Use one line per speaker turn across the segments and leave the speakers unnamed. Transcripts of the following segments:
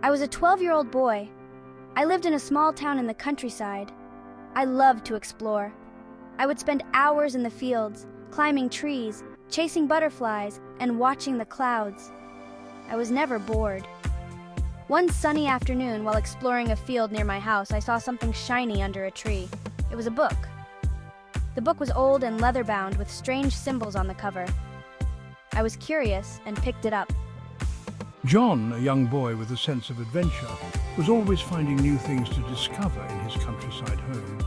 I was a 12-year-old boy. I lived in a small town in the countryside. I loved to explore. I would spend hours in the fields, climbing trees, chasing butterflies, and watching the clouds. I was never bored. One sunny afternoon, while exploring a field near my house, I saw something shiny under a tree. It was a book. The book was old and leather-bound with strange symbols on the cover. I was curious and picked it up.
John, a young boy with a sense of adventure, was always finding new things to discover in his countryside home.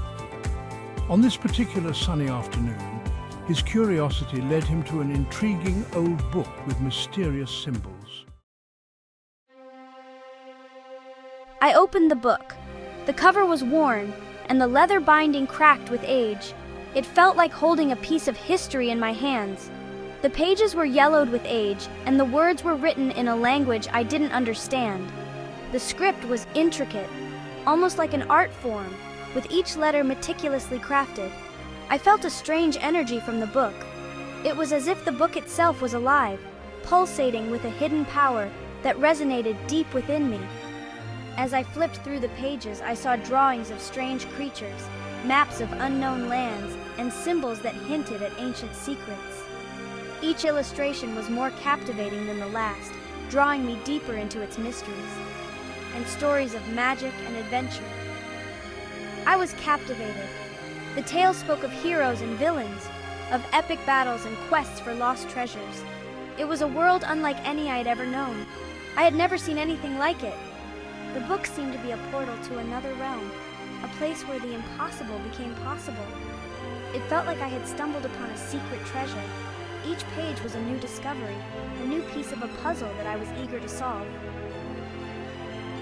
On this particular sunny afternoon, his curiosity led him to an intriguing old book with mysterious symbols.
I opened the book. The cover was worn, and the leather binding cracked with age. It felt like holding a piece of history in my hands. The pages were yellowed with age, and the words were written in a language I didn't understand. The script was intricate, almost like an art form, with each letter meticulously crafted. I felt a strange energy from the book. It was as if the book itself was alive, pulsating with a hidden power that resonated deep within me. As I flipped through the pages, I saw drawings of strange creatures, maps of unknown lands, and symbols that hinted at ancient secrets. Each illustration was more captivating than the last, drawing me deeper into its mysteries and stories of magic and adventure. I was captivated. The tale spoke of heroes and villains, of epic battles and quests for lost treasures. It was a world unlike any I had ever known. I had never seen anything like it. The book seemed to be a portal to another realm, a place where the impossible became possible. It felt like I had stumbled upon a secret treasure. Each page was a new discovery, a new piece of a puzzle that I was eager to solve.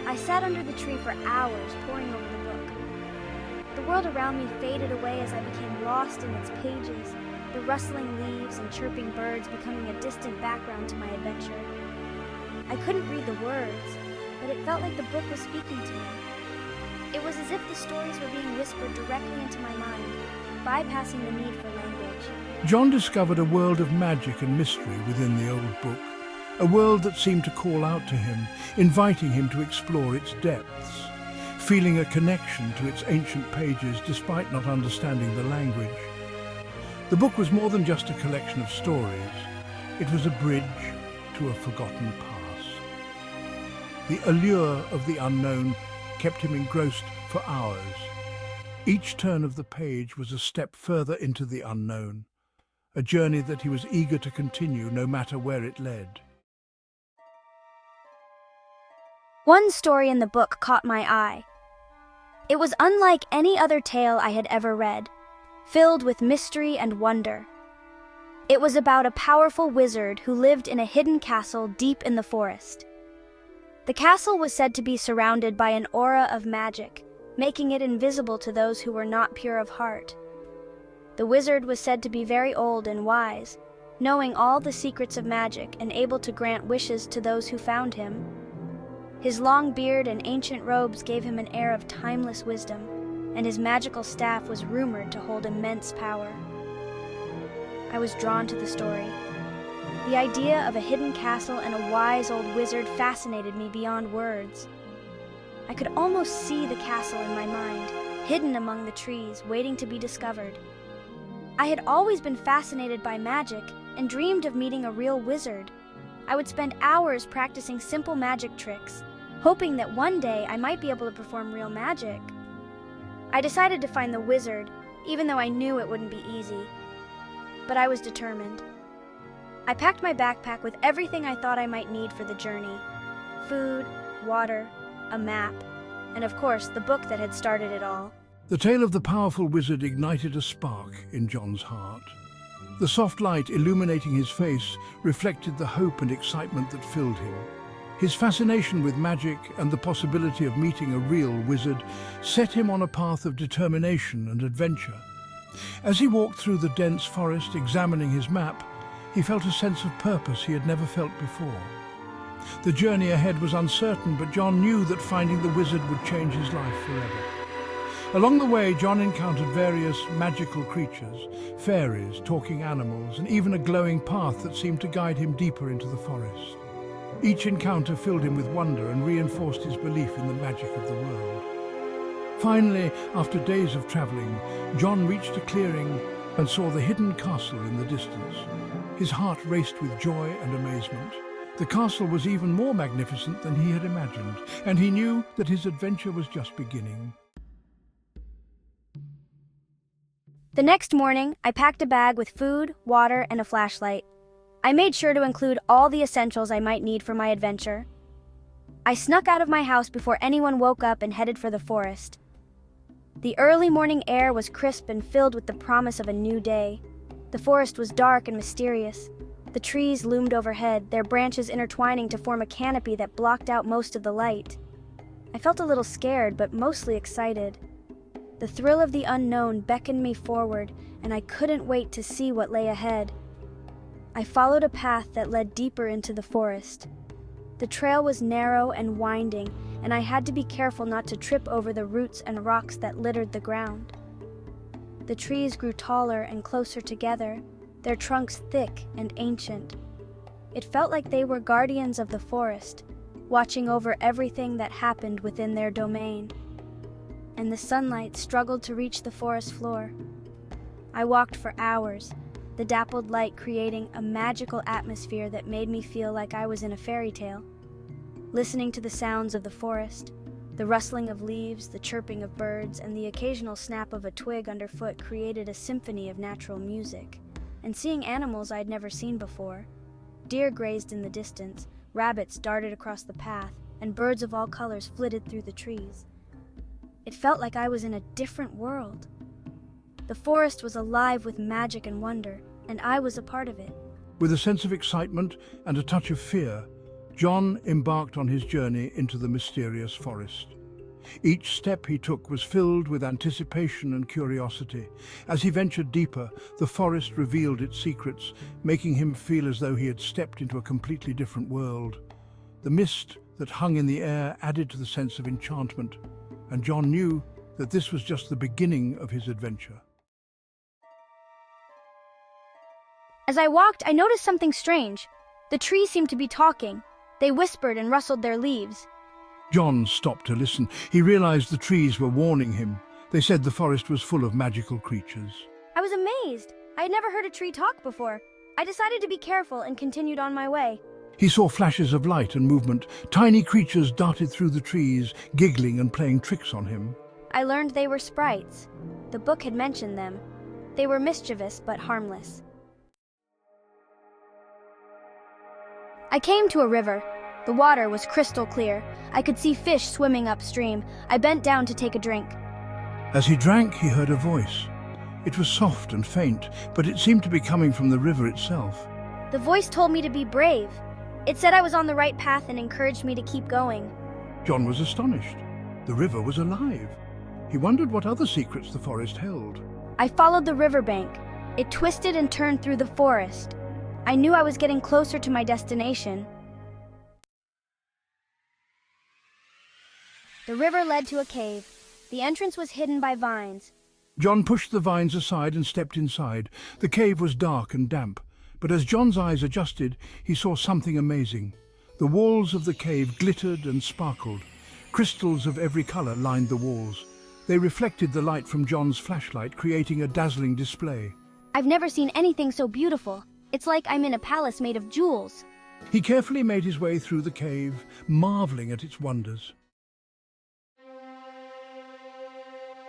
I sat under the tree for hours, poring over the book. The world around me faded away as I became lost in its pages, the rustling leaves and chirping birds becoming a distant background to my adventure. I couldn't read the words, but it felt like the book was speaking to me. It was as if the stories were being whispered directly into my mind, bypassing the need for language.
John discovered a world of magic and mystery within the old book, a world that seemed to call out to him, inviting him to explore its depths, feeling a connection to its ancient pages despite not understanding the language. The book was more than just a collection of stories. It was a bridge to a forgotten past. The allure of the unknown kept him engrossed for hours. Each turn of the page was a step further into the unknown, a journey that he was eager to continue no matter where it led.
One story in the book caught my eye. It was unlike any other tale I had ever read, filled with mystery and wonder. It was about a powerful wizard who lived in a hidden castle deep in the forest. The castle was said to be surrounded by an aura of magic, making it invisible to those who were not pure of heart. The wizard was said to be very old and wise, knowing all the secrets of magic and able to grant wishes to those who found him. His long beard and ancient robes gave him an air of timeless wisdom, and his magical staff was rumored to hold immense power. I was drawn to the story. The idea of a hidden castle and a wise old wizard fascinated me beyond words. I could almost see the castle in my mind, hidden among the trees, waiting to be discovered. I had always been fascinated by magic and dreamed of meeting a real wizard. I would spend hours practicing simple magic tricks, hoping that one day I might be able to perform real magic. I decided to find the wizard, even though I knew it wouldn't be easy. But I was determined. I packed my backpack with everything I thought I might need for the journey: food, water, a map, and of course, the book that had started it all.
The tale of the powerful wizard ignited a spark in John's heart. The soft light illuminating his face reflected the hope and excitement that filled him. His fascination with magic and the possibility of meeting a real wizard set him on a path of determination and adventure. As he walked through the dense forest examining his map, he felt a sense of purpose he had never felt before. The journey ahead was uncertain, but John knew that finding the wizard would change his life forever. Along the way, John encountered various magical creatures, fairies, talking animals, and even a glowing path that seemed to guide him deeper into the forest. Each encounter filled him with wonder and reinforced his belief in the magic of the world. Finally, after days of traveling, John reached a clearing and saw the hidden castle in the distance. His heart raced with joy and amazement. The castle was even more magnificent than he had imagined, and he knew that his adventure was just beginning.
The next morning, I packed a bag with food, water, and a flashlight. I made sure to include all the essentials I might need for my adventure. I snuck out of my house before anyone woke up and headed for the forest. The early morning air was crisp and filled with the promise of a new day. The forest was dark and mysterious. The trees loomed overhead, their branches intertwining to form a canopy that blocked out most of the light. I felt a little scared, but mostly excited. The thrill of the unknown beckoned me forward, and I couldn't wait to see what lay ahead. I followed a path that led deeper into the forest. The trail was narrow and winding, and I had to be careful not to trip over the roots and rocks that littered the ground. The trees grew taller and closer together, their trunks thick and ancient. It felt like they were guardians of the forest, watching over everything that happened within their domain. And the sunlight struggled to reach the forest floor. I walked for hours, the dappled light creating a magical atmosphere that made me feel like I was in a fairy tale. Listening to the sounds of the forest, the rustling of leaves, the chirping of birds, and the occasional snap of a twig underfoot created a symphony of natural music. And seeing animals I'd never seen before. Deer grazed in the distance, rabbits darted across the path, and birds of all colors flitted through the trees. It felt like I was in a different world. The forest was alive with magic and wonder, and I was a part of it.
With a sense of excitement and a touch of fear, John embarked on his journey into the mysterious forest. Each step he took was filled with anticipation and curiosity. As he ventured deeper, the forest revealed its secrets, making him feel as though he had stepped into a completely different world. The mist that hung in the air added to the sense of enchantment, and John knew that this was just the beginning of his adventure.
As I walked, I noticed something strange. The trees seemed to be talking. They whispered and rustled their leaves.
John stopped to listen. He realized the trees were warning him. They said the forest was full of magical creatures.
I was amazed. I had never heard a tree talk before. I decided to be careful and continued on my way.
He saw flashes of light and movement. Tiny creatures darted through the trees, giggling and playing tricks on him.
I learned they were sprites. The book had mentioned them. They were mischievous but harmless. I came to a river. The water was crystal clear. I could see fish swimming upstream. I bent down to take a drink.
As he drank, he heard a voice. It was soft and faint, but it seemed to be coming from the river itself.
The voice told me to be brave. It said I was on the right path and encouraged me to keep going.
John was astonished. The river was alive. He wondered what other secrets the forest held.
I followed the riverbank. It twisted and turned through the forest. I knew I was getting closer to my destination. The river led to a cave. The entrance was hidden by vines.
John pushed the vines aside and stepped inside. The cave was dark and damp, but as John's eyes adjusted, he saw something amazing. The walls of the cave glittered and sparkled. Crystals of every color lined the walls. They reflected the light from John's flashlight, creating a dazzling display.
I've never seen anything so beautiful. It's like I'm in a palace made of jewels.
He carefully made his way through the cave, marveling at its wonders.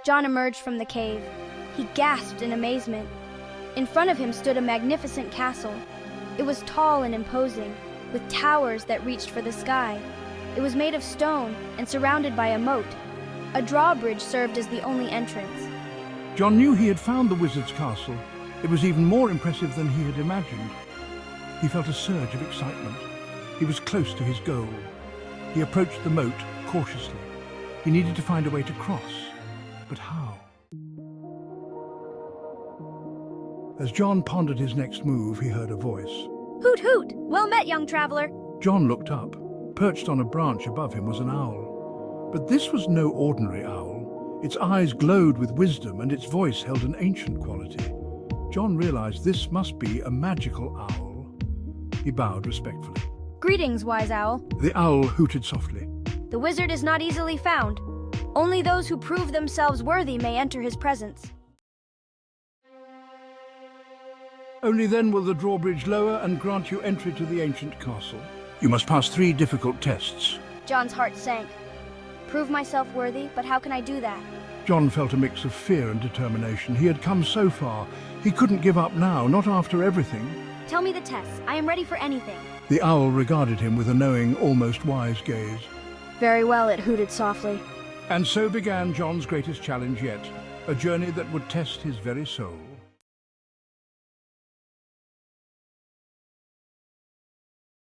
John emerged from the cave. He gasped in amazement. In front of him stood a magnificent castle. It was tall and imposing, with towers that reached for the sky. It was made of stone and surrounded by a moat. A drawbridge served as the only entrance.
John knew he had found the wizard's castle. It was even more impressive than he had imagined. He felt a surge of excitement. He was close to his goal. He approached the moat cautiously. He needed to find a way to cross. But how? As John pondered his next move, he heard a voice.
Hoot hoot! Well met, young traveler!
John looked up. Perched on a branch above him was an owl. But this was no ordinary owl. Its eyes glowed with wisdom and its voice held an ancient quality. John realized this must be a magical owl. He bowed respectfully.
Greetings, wise owl.
The owl hooted softly.
The wizard is not easily found. Only those who prove themselves worthy may enter his presence.
Only then will the drawbridge lower and grant you entry to the ancient castle. You must pass 3 difficult tests.
John's heart sank. Prove myself worthy, but how can I do that?
John felt a mix of fear and determination. He had come so far. He couldn't give up now, not after everything.
Tell me the tests. I am ready for anything.
The owl regarded him with a knowing, almost wise gaze.
Very well, it hooted softly.
And so began John's greatest challenge yet, a journey that would test his very soul.